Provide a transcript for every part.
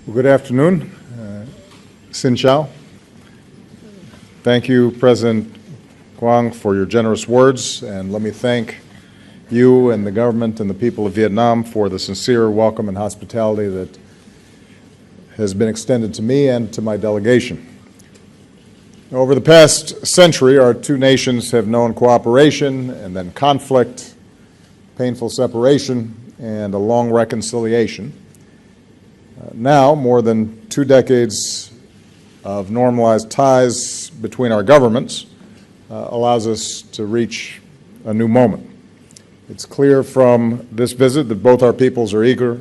Well, good afternoon. Xin chào. Thank you, President Quang, for your generous words, and let me thank you and the government and the people of Vietnam for the sincere welcome and hospitality that has been extended to me and to my delegation. Over the past century, our two nations have known cooperation and then conflict, painful separation, and a long reconciliation. Now, more than 2 decades of normalized ties between our governments allows us to reach a new moment. It's clear from this visit that both our peoples are eager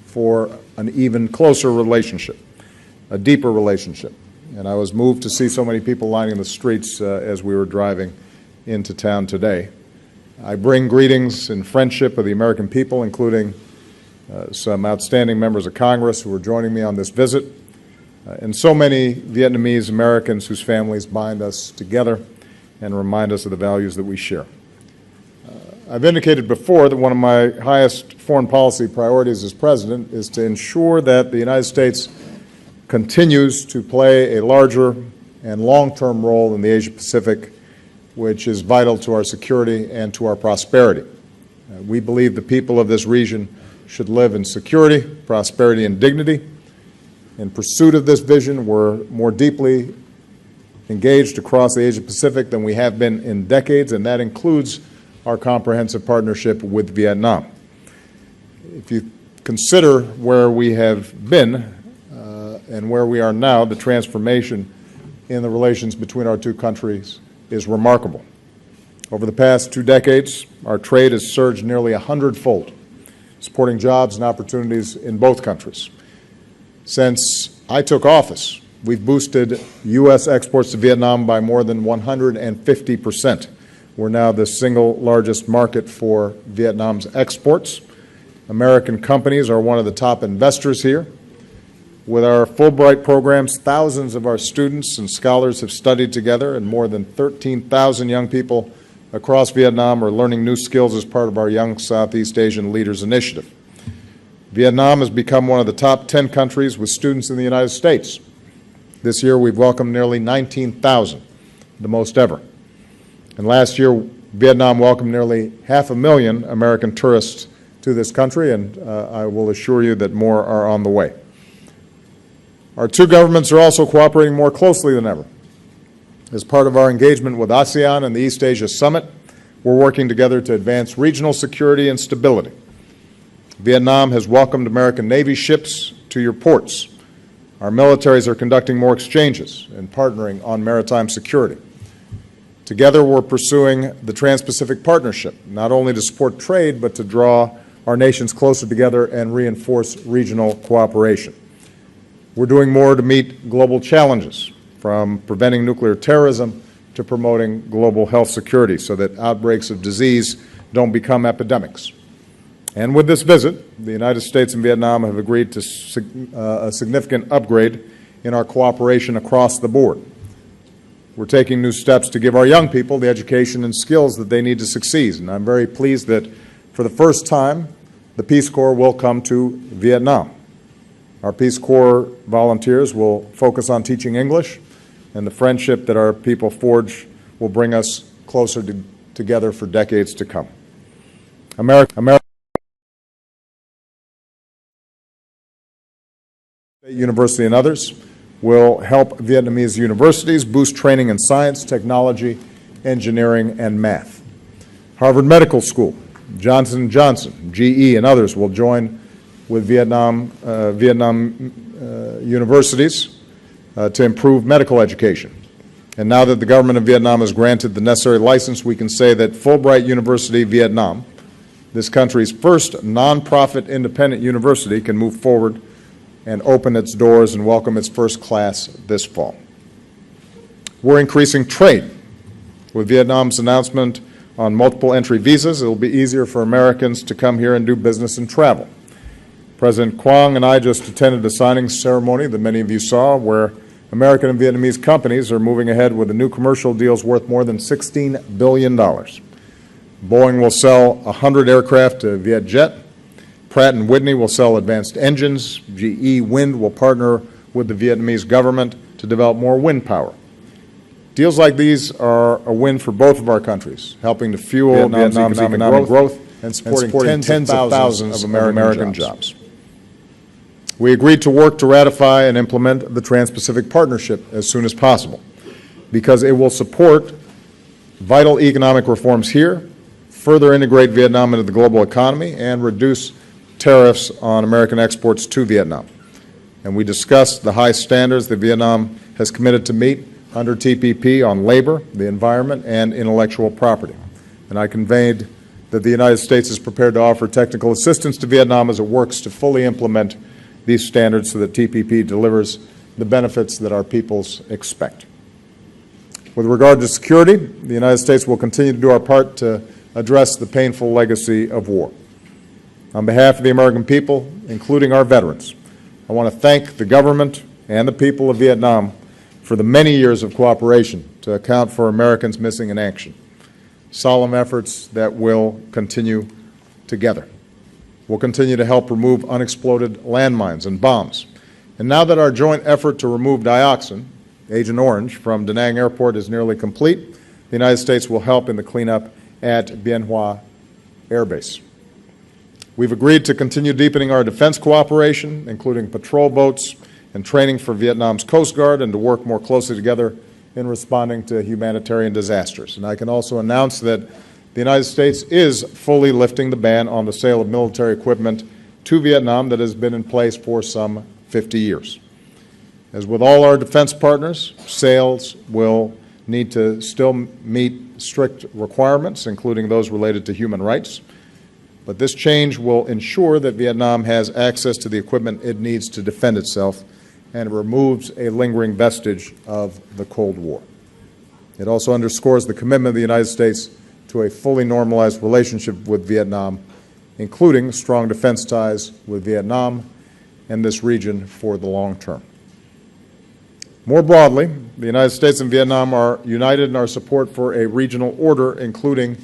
for an even closer relationship, a deeper relationship. And I was moved to see so many people lining the streets as we were driving into town today. I bring greetings and friendship of the American people, including some outstanding members of Congress who are joining me on this visit, and so many Vietnamese Americans whose families bind us together and remind us of the values that we share. I've indicated before that one of my highest foreign policy priorities as President is to ensure that the United States continues to play a larger and long-term role in the Asia-Pacific, which is vital to our security and to our prosperity. We believe the people of this region should live in security, prosperity, and dignity. In pursuit of this vision, we're more deeply engaged across the Asia-Pacific than we have been in decades, and that includes our comprehensive partnership with Vietnam. If you consider where we have been and where we are now, the transformation in the relations between our two countries is remarkable. Over the past 2 decades, our trade has surged nearly 100-fold, supporting jobs and opportunities in both countries. Since I took office, we've boosted U.S. exports to Vietnam by more than 150%. We're now the single largest market for Vietnam's exports. American companies are one of the top investors here. With our Fulbright programs, thousands of our students and scholars have studied together, and more than 13,000 young people across Vietnam are learning new skills as part of our Young Southeast Asian Leaders Initiative. Vietnam has become one of the top 10 countries with students in the United States. This year, we've welcomed nearly 19,000, the most ever. And last year, Vietnam welcomed nearly 500,000 American tourists to this country, and I will assure you that more are on the way. Our two governments are also cooperating more closely than ever. As part of our engagement with ASEAN and the East Asia Summit, we're working together to advance regional security and stability. Vietnam has welcomed American Navy ships to your ports. Our militaries are conducting more exchanges and partnering on maritime security. Together, we're pursuing the Trans-Pacific Partnership, not only to support trade, but to draw our nations closer together and reinforce regional cooperation. We're doing more to meet global challenges, from preventing nuclear terrorism to promoting global health security so that outbreaks of disease don't become epidemics. And with this visit, the United States and Vietnam have agreed to a significant upgrade in our cooperation across the board. We're taking new steps to give our young people the education and skills that they need to succeed, and I'm very pleased that for the first time, the Peace Corps will come to Vietnam. Our Peace Corps volunteers will focus on teaching English, and the friendship that our people forge will bring us closer together for decades to come. America University and others will help Vietnamese universities boost training in science, technology, engineering, and math. Harvard Medical School, Johnson & Johnson, GE, and others will join with Vietnam universities to improve medical education. And now that the government of Vietnam has granted the necessary license, we can say that Fulbright University Vietnam, this country's first nonprofit independent university, can move forward and open its doors and welcome its first class this fall. We're increasing trade. With Vietnam's announcement on multiple entry visas, it will be easier for Americans to come here and do business and travel. President Quang and I just attended a signing ceremony that many of you saw, where American and Vietnamese companies are moving ahead with the new commercial deals worth more than $16 billion. Boeing will sell 100 aircraft to Vietjet. Pratt & Whitney will sell advanced engines. GE Wind will partner with the Vietnamese government to develop more wind power. Deals like these are a win for both of our countries, helping to fuel Vietnam's economic growth and supporting tens of thousands of American jobs. We agreed to work to ratify and implement the Trans-Pacific Partnership as soon as possible, because it will support vital economic reforms here, further integrate Vietnam into the global economy, and reduce tariffs on American exports to Vietnam. And we discussed the high standards that Vietnam has committed to meet under TPP on labor, the environment, and intellectual property. And I conveyed that the United States is prepared to offer technical assistance to Vietnam as it works to fully implement these standards so that TPP delivers the benefits that our peoples expect. With regard to security, the United States will continue to do our part to address the painful legacy of war. On behalf of the American people, including our veterans, I want to thank the government and the people of Vietnam for the many years of cooperation to account for Americans missing in action. Solemn efforts that will continue together. We'll continue to help remove unexploded landmines and bombs. And now that our joint effort to remove dioxin, Agent Orange, from Da Nang Airport is nearly complete, the United States will help in the cleanup at B52 Air Base. We've agreed to continue deepening our defense cooperation, including patrol boats and training for Vietnam's Coast Guard, and to work more closely together in responding to humanitarian disasters. And I can also announce that the United States is fully lifting the ban on the sale of military equipment to Vietnam that has been in place for some 50 years. As with all our defense partners, sales will need to still meet strict requirements, including those related to human rights. But this change will ensure that Vietnam has access to the equipment it needs to defend itself, and removes a lingering vestige of the Cold War. It also underscores the commitment of the United States to a fully normalized relationship with Vietnam, including strong defense ties with Vietnam and this region for the long term. More broadly, the United States and Vietnam are united in our support for a regional order, including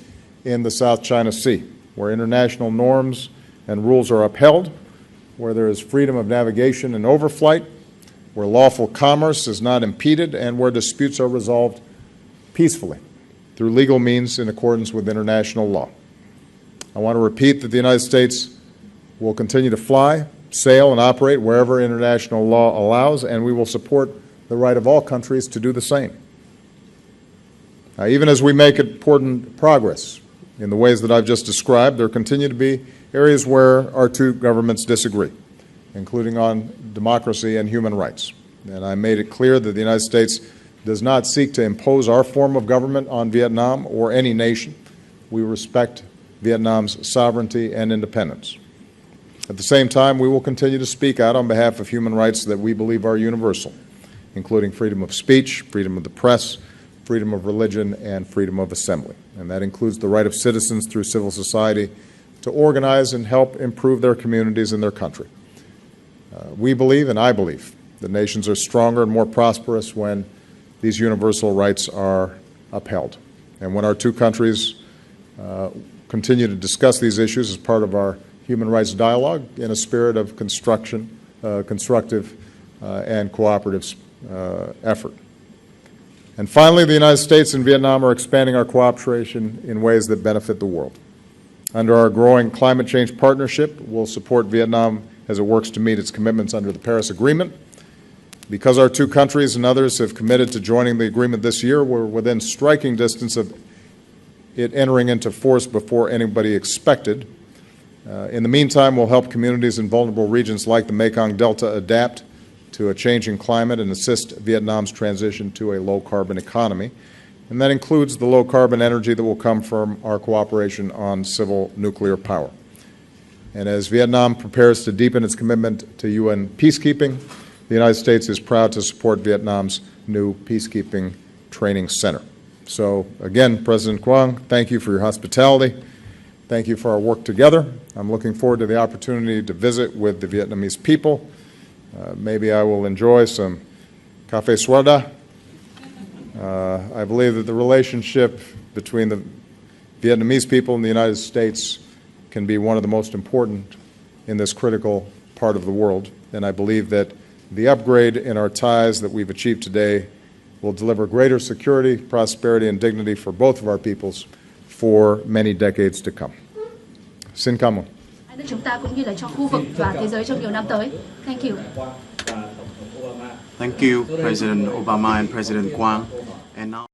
in the South China Sea, where international norms and rules are upheld, where there is freedom of navigation and overflight, where lawful commerce is not impeded, and where disputes are resolved peacefully through legal means in accordance with international law. I want to repeat that the United States will continue to fly, sail, and operate wherever international law allows, and we will support the right of all countries to do the same. Now, even as we make important progress in the ways that I've just described, there continue to be areas where our two governments disagree, including on democracy and human rights. And I made it clear that the United States does not seek to impose our form of government on Vietnam or any nation. We respect Vietnam's sovereignty and independence. At the same time, we will continue to speak out on behalf of human rights that we believe are universal, including freedom of speech, freedom of the press, freedom of religion, and freedom of assembly. And that includes the right of citizens through civil society to organize and help improve their communities and their country. We believe, and I believe, that nations are stronger and more prosperous when these universal rights are upheld. And when our two countries continue to discuss these issues as part of our human rights dialogue in a spirit of constructive and cooperative effort. And finally, the United States and Vietnam are expanding our cooperation in ways that benefit the world. Under our growing climate change partnership, we'll support Vietnam as it works to meet its commitments under the Paris Agreement. Because our two countries and others have committed to joining the agreement this year, we're within striking distance of it entering into force before anybody expected. In the meantime, we'll help communities in vulnerable regions like the Mekong Delta adapt to a changing climate and assist Vietnam's transition to a low-carbon economy. And that includes the low-carbon energy that will come from our cooperation on civil nuclear power. And as Vietnam prepares to deepen its commitment to UN peacekeeping, the United States is proud to support Vietnam's new peacekeeping training center. So again, President Quang, thank you for your hospitality. Thank you for our work together. I'm looking forward to the opportunity to visit with the Vietnamese people. Maybe I will enjoy some café soda. I believe that the relationship between the Vietnamese people and the United States can be one of the most important in this critical part of the world. And I believe that the upgrade in our ties that we've achieved today will deliver greater security, prosperity, and dignity for both of our peoples for many decades to come. Xin cảm ơn. Hai nước chúng ta cũng như là cho khu vực và thế giới trong nhiều năm tới. Thank you. Thank you, President Obama and President Quang. And now